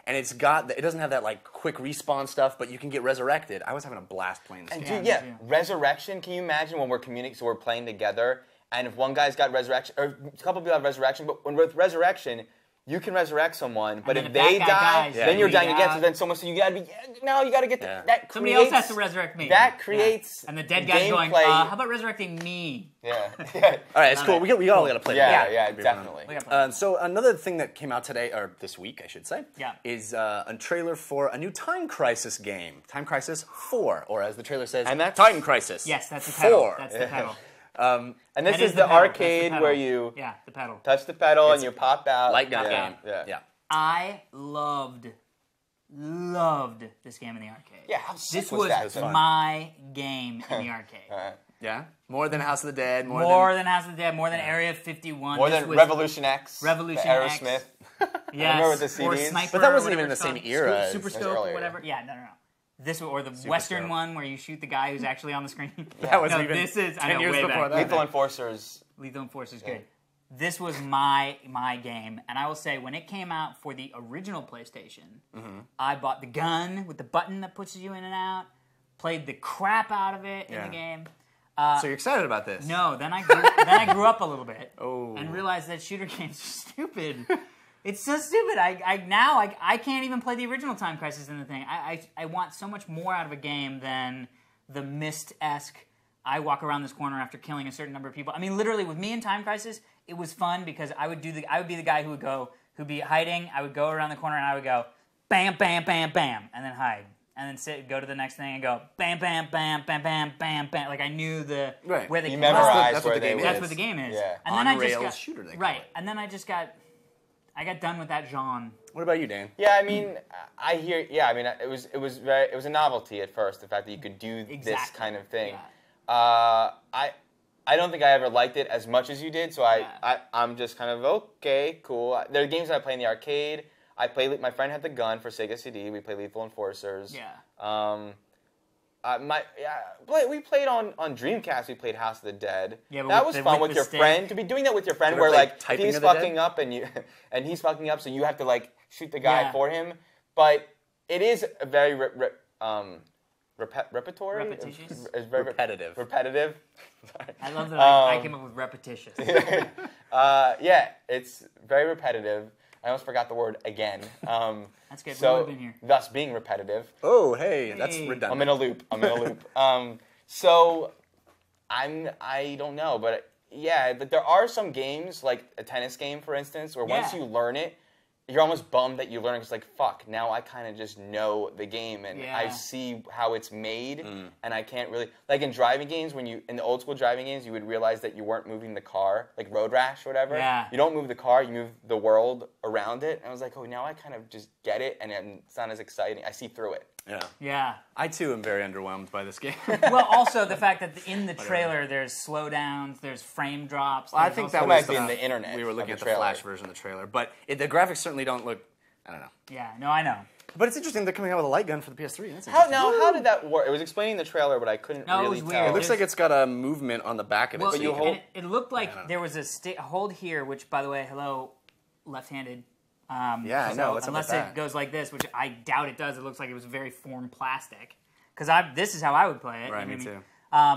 and it's got. It doesn't have that like quick respawn stuff, but you can get resurrected. I was having a blast playing this And game. dude, me yeah, too. Resurrection. Can you imagine when we're communicating, so we're playing together, and if one guy's got Resurrection, or a couple people have Resurrection, but when with Resurrection, you can resurrect someone, but then if if that they guy die, dies, then you're you dying bleed again. out. So then someone, so you gotta be, now you gotta get Yeah. that. Somebody creates, else has to resurrect me. That Yeah. creates And the dead guy's going, gameplay. how about resurrecting me? Yeah. All right, it's cool. We all got to play. Yeah, together. yeah, It'll be fun. definitely. We got So another thing that came out today, or this week, I should say, Yeah. is a trailer for a new Time Crisis game, Time Crisis 4, or as the trailer says, And that's- Titan Crisis. Yes, that's the title. 4. That's the title. And this That is the pedal. That's arcade pedal. where you Yeah, the pedal. touch the pedal It's and you pop out. Light gun yeah. game. Yeah. I loved this game in the arcade. Yeah, how sick This was was that? It was fun. my game in the arcade. Yeah? More than House of the Dead, More than House of the Dead, more than Area 51. More This than was- Revolution X. Revolution the X. Aerosmith. Yes, Remember with the or CDs? Sniper, But that or wasn't even whatever the it's same called. era Super as- Scope or earlier. whatever. Yeah, no. This or the Western Scope. one where you shoot the guy who's actually on the screen. That wasn't no, even this is 10 I know, years way before back. that. Lethal Enforcers. Lethal Enforcer is good. This was my game, and I will say when it came out for the original PlayStation, I bought the gun with the button that pushes you in and out. Played the crap out of it in Yeah. the game. So you're excited about this? No, then I grew up a little bit and realized that shooter games are stupid. It's so stupid. I can't even play the original Time Crisis in the thing. I want so much more out of a game than the Myst-esque. I walk around this corner after killing a certain number of people. I mean, literally, with me in Time Crisis, it was fun because I would be the guy who'd be hiding. I would go around the corner and I would go, bam, bam, bam, bam, and then hide. And then go to the next thing and go, bam, bam, bam, bam, bam, bam, bam. Like I knew Right. where they You came memorized That's where what the they game were. is. That's what the game is. Yeah. And then I just On-rails got, shooter, they call right. it. And then I got done with that genre. What about you, Dan? Yeah, I mean, I hear. Yeah, I mean, it was a novelty at first. The fact that you could do this Exactly. kind of thing. Yeah. I don't think I ever liked it as much as you did. So I'm just kind of okay, cool. There are games I play in the arcade. My friend had the gun for Sega CD. We played Lethal Enforcers. Yeah. We played on Dreamcast. We played House of the Dead. Yeah, but that with was the- fun with with the your stick. friend. To be doing that with your friend, ever where play like if Typing he's of the Dead? fucking up and he's fucking up, so you have to like shoot the guy Yeah. for him. But it is a very repertory. Repetitious? It's very Repetitive. Repetitive. I love that I came up with repetitious. Yeah, it's very repetitive. I almost forgot the word again. That's good. We So, would've been here. thus being repetitive. Oh, hey, that's Hey. redundant. I'm in a loop. So, I don't know, but yeah, but there are some games, like a tennis game, for instance, where once Yeah. you learn it, you're almost bummed that you learn it. It's like, fuck, now I kind of just know the game, and I Yeah. see how it's made, and I can't really... Like in driving games, in the old school driving games, you would realize that you weren't moving the car, like Road Rash or whatever. Yeah. You don't move the car, you move the world around it. And I was like, oh, now I kind of just get it, and it's not as exciting. I see through it. Yeah. Yeah. I, too, am very underwhelmed by this game. Well, also the fact that in the trailer there's slowdowns, there's frame drops. I there's think all that sorts might was be of in stuff. the internet. We were looking of at the trailer. Flash version of the trailer. But the graphics certainly don't look, I don't know. Yeah, no, I know. But it's interesting they're coming out with a light gun for the PS3. That's How interesting. how did that work? It was explaining the trailer, but I couldn't No, it really was tell. weird. It looks like it's got a movement on the back of it. Well, so you can- hold- it looked like there was a hold here, which, by the way, hello, left-handed. Yeah, I know. What's up unless with it that? goes like this, which I doubt it does. It looks like it was very formed plastic. Because this is how I would play it. Right, you know me what I mean?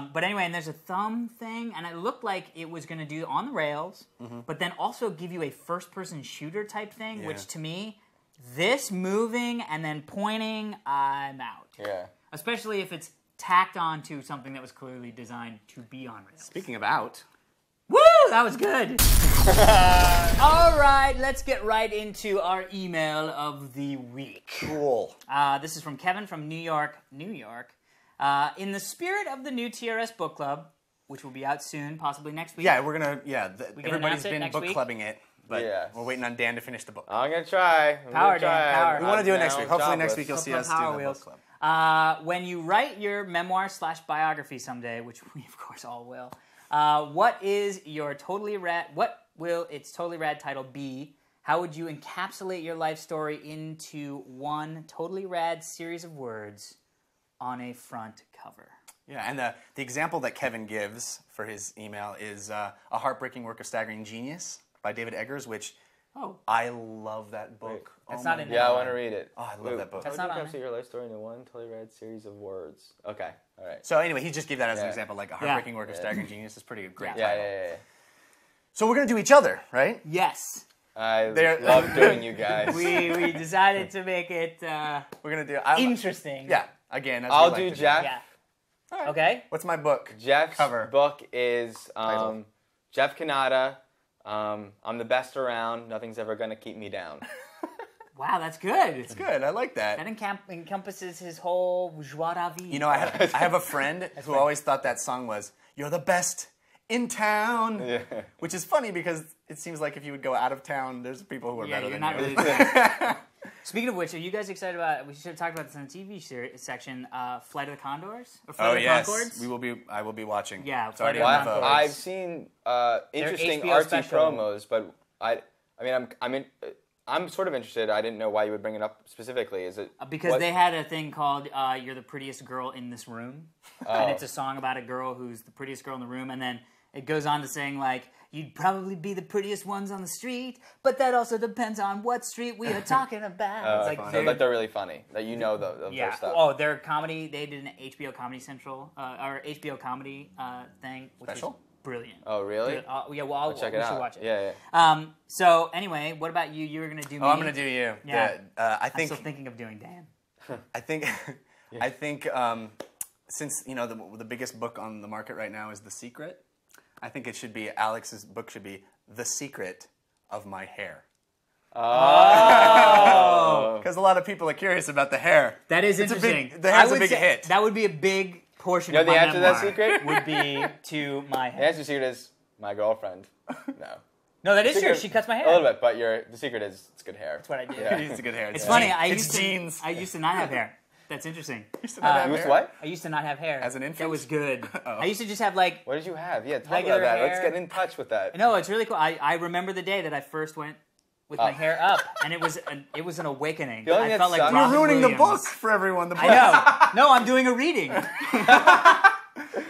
too. But anyway, and there's a thumb thing, and it looked like it was going to do on the rails, but then also give you a first-person shooter type thing, which to me, this moving and then pointing, I'm out. Yeah. Especially if it's tacked on to something that was clearly designed to be on rails. Speaking of out, Woo! That was good. All right, let's get right into our email of the week. cool. This is from Kevin from New York, New York. In the spirit of the new TRS book club, which will be out soon, possibly next week. Yeah, we're gonna. Yeah, can everybody's announce it been next book week? clubbing it, but Yes. we're waiting on Dan to finish the book. I'm gonna try. Power, Dan, power. We want to do it I'm next now week. Hopefully next jobless. week you'll see Club us do Power the Wheels. book club. When you write your memoir/biography someday, which we of course all will, what will its totally rad title be? How would you encapsulate your life story into one totally rad series of words on a front cover? Yeah, and the example that Kevin gives for his email is A Heartbreaking Work of Staggering Genius by David Eggers, which Oh, I love that book. That's Oh not my in God. Yeah, I want to read it. Oh, I love that book. How would not you on encapsulate your life story into one totally rad series of words? Okay, all right. So anyway, he just gave that as an Yeah. example, like A Heartbreaking Work of Staggering Genius is pretty great. Yeah. Yeah. So we're gonna do each other, right? yes. I There- love doing you guys. We decided to make it We're gonna do. interesting. Yeah. Again, as I'll we do like to Jeff. Yeah. Okay. What's my book? Jeff's Cover. book is Title. Jeff Kanata. I'm the best around. Nothing's ever gonna keep me down. Wow, that's good. It's good. I like that. That encompasses his whole joie de vivre. You know, I have a friend who always thought that song was "You're the best in town," Yeah. which is funny because it seems like if you would go out of town, there's people who are yeah, better you're than not you. really. Speaking of which, are you guys excited about? We should have talked about this in the TV section. Flight of the Condors or Flight Oh of the yes, Concords? we will be. I will be watching. Yeah, it's already Flight on of the the vote. Conchords. I've seen interesting HBO artsy special. promos, but I'm sort of interested. I didn't know why you would bring it up specifically. Is it Because what- they had a thing called "You're the prettiest girl in this room," and it's a song about a girl who's the prettiest girl in the room, and then it goes on to saying like, "You'd probably be the prettiest ones on the street, but that also depends on what street we are talking about." It's like so very- that they're really funny. That you know their yeah. stuff. Oh, their comedy. They did an HBO Comedy Central or HBO comedy thing, which Special? was brilliant. Oh, really? Yeah, well, Check we it should out. watch it. Yeah. So anyway, what about you? You were gonna do me. Oh, I'm gonna do you. Yeah. I I'm think. still thinking of doing Dan. I think. I think. Since the biggest book on the market right now is The Secret, I think it should be Alex's book should be The Secret of My Hair. Oh. Because a lot of people are curious about the hair. That is It's a big- interesting. the hair's I would a big say hit. That would be a big portion You know of the my answer to that memoir secret? would be to my The hair. answer to the secret is my girlfriend. No. No, that is true. Secret- She cuts my hair. A little bit, but the secret is it's good hair. That's what I do. It's a good hair. It's funny. It's jeans. I used to not have hair. That's interesting. Used to not have You used hair? what? I used to not have hair. As an infant? That was good. Oh. I used to just have like. What did you have? Yeah, talk Regular about that. Let's hair. get in touch with that. No, it's really cool. I remember the day that I first went with my hair up, and it was an awakening. The only I thing felt that like sucks- You're Robin ruining the Williams. book for everyone. The book. I know. No, I'm doing a reading.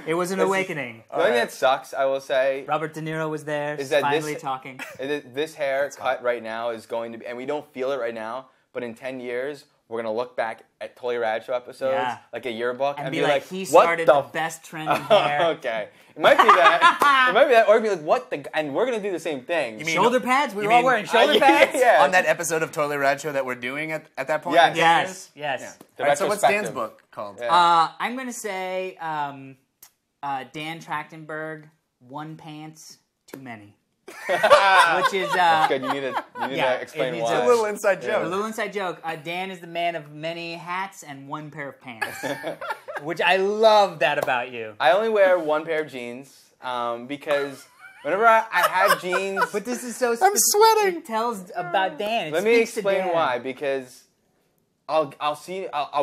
It was an awakening. The only thing that sucks, I will say, Robert De Niro was there, Is that finally this- talking. this hair cut right now is going to be, and we don't feel it right now, but in 10 years, we're going to look back at Totally Rad Show episodes, Yeah. like a yearbook, And and be be like, like, he what started the the best trend in hair. Okay. It might be that. It might be that, or be like, what the, and we're going to do the same thing. You mean- Shoulder pads? We You were all mean- wearing shoulder yeah, pads? yeah. On that episode of Totally Rad Show that we're doing at that point? Yes. in Yes, years? yes. The All right, so what's Dan's retrospective. book called? Yeah. I'm going to say Dan Trachtenberg, One Pants, Too Many. Which is... Good. You need to Yeah, explain it needs why. A little inside A joke. little inside joke. Dan is the man of many hats and one pair of pants. Which I love that about you. I only wear one pair of jeans because whenever I had jeans, But this is so I'm sweating. It tells about Dan. It let me speaks to explain Dan. why. Because I'll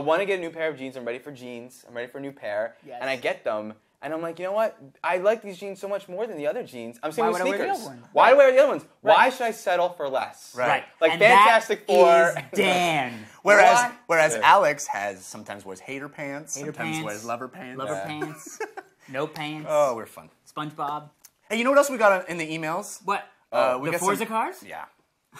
want to get a new pair of jeans. I'm ready for jeans. I'm ready for a new pair, Yes. and I get them, And I'm like, you know what? I like these jeans so much more than the other jeans. I'm saying Why with would I wear the sneakers. other one? Why do I wear the other ones? Right. Why should I settle for less? Right. Like and Fantastic that Four. is Dan. Whereas Yeah. Alex sometimes wears hater pants, Hater sometimes pants, wears lover pants. Lover pants. No pants. Oh, we're fun. SpongeBob. Hey, you know what else we got in the emails? What? We The got Forza some- cars? Yeah,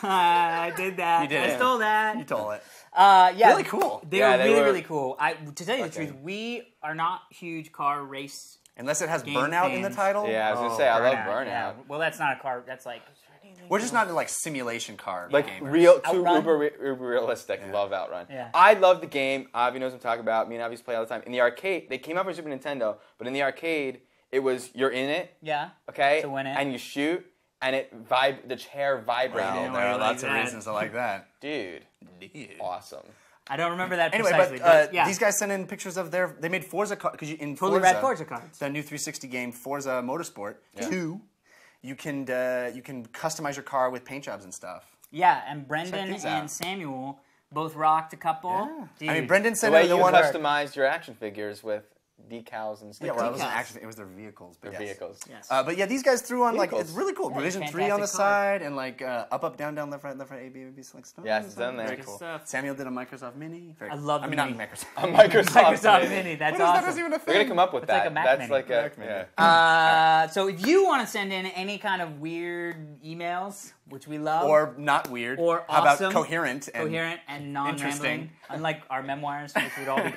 I did that. You did I it. stole that. you told it. Yeah, Really cool. They Yeah, were they really, were really cool. To tell you the fucking- truth, we are not huge car race. Unless it has Game Burnout in the fans. title. Yeah, I was gonna say I love Yeah. Burnout. Well, that's not a car. That's like We're just not like simulation car Like gamers. real, too Outrun? uber realistic. Love Outrun. Yeah. I love the game. Avi knows what I'm talking about. Me and Avi used to play all the time. In the arcade, they came out for Super Nintendo, but in the arcade, it was you're in it, yeah. okay, To win it. and you shoot, and the chair vibrated. Well, didn't there are realize lots of that. reasons to like that. Dude, awesome. I don't remember that Anyway, precisely, but yeah. these guys sent in pictures of they made Forza cars because in Totally Forza, rad Forza cards. the new 360 game Forza Motorsport 2, you can customize your car with paint jobs and stuff. Yeah, and Brendan these and out. Samuel both rocked a couple. Dude. I mean, Brendan The sent way in the you one. customized your action figures with decals and stuff. Yeah, well, it wasn't decals. actually it was their vehicles. But Their yes. vehicles. Yes. But yeah, these guys threw on like Vehicles. it's really cool. Yeah, Revision 3 on the fantastic car. side and like up, down, left, right, A, B, select stuff. Yeah, it's done there. Very Good cool. stuff. Samuel did a Microsoft Mini. Very I cool. love I the mean, Mini. not Microsoft. A Microsoft, Microsoft Mini. That's What is that? awesome. That's even a We're gonna come up with It's that. like a Mac That's Mini. like a Mac Mini. yeah. So if you want to send in any kind of weird emails, which we love, Or not weird. Or How awesome. about coherent? And non-rambling, interesting. unlike our memoirs, which would all be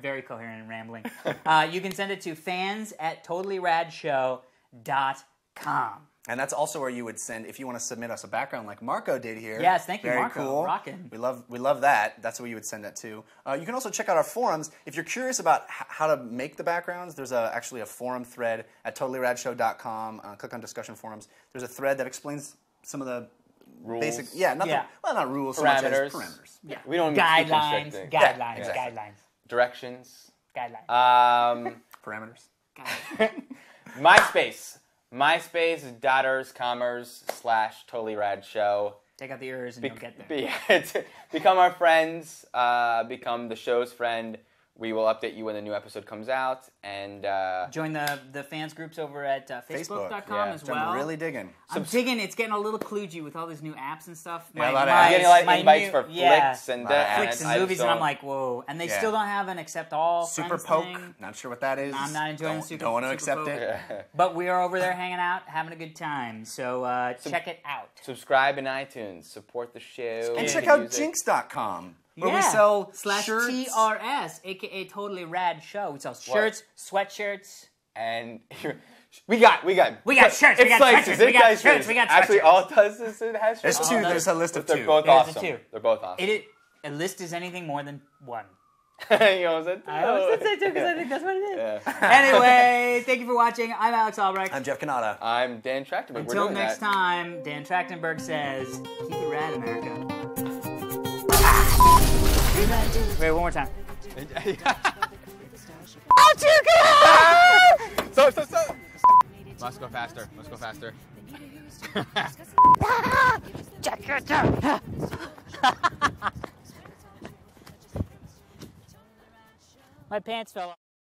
very coherent and rambling. You can send it to fans@totallyradshow.com. And that's also where you would send if you want to submit us a background like Marco did here. Yes, thank you, Very Marco. cool. Rockin'. We love that. That's where you would send that to. You can also check out our forums if you're curious about how to make the backgrounds. There's actually a forum thread at totallyradshow.com. Click on discussion forums. There's a thread that explains some of the Rules. basic. Yeah, nothing. Yeah. Well, not rules so much as Parameters. parameters. Yeah. We don't need to be guidelines, constricting. guidelines, exactly. guidelines, Directions. guidelines. Parameters. MySpace. MySpace.com/totallyradshow. Take out the errors and you'll get there. Become our friends. Become the show's friend. We will update you when the new episode comes out. And Join the fans groups over at Facebook.com yeah. as Which I'm well. really digging. I'm digging. It's getting a little kludgy with all these new apps and stuff. Yeah, a lot of apps. I'm getting a lot of my invites new- for yeah, flicks and flicks and I just movies, and I'm don't- like, whoa. And they Yeah. still don't have an accept all Super friends Poke. thing. Not sure what that is. I'm not enjoying don't, the Super Don't want to Super accept Poke. it. But we are over there hanging out, having a good time. So check it out. Subscribe in iTunes. Support the show. And the check out music. Jinx.com where we Yeah. sell / shirts. TRS, aka Totally Rad Show. We sell shirts, sweatshirts. And we got We got shirts, we It got slices, sweatshirts, it we got dices. shirts, we got Actually, sweatshirts. all it does is it has There's shirts. two. no, There's a list of They're two. both There's the awesome. two. They're both awesome. A list is anything more than one. You know what I'm saying? I always say two because I think that's what it is. Yeah. Anyway, thank you for watching. I'm Alex Albrecht. I'm Jeff Kanata. I'm Dan Trachtenberg. Until We're doing next that. time, Dan Trachtenberg says, keep it rad, America. Wait, one more time. So. Must go faster. My pants fell off.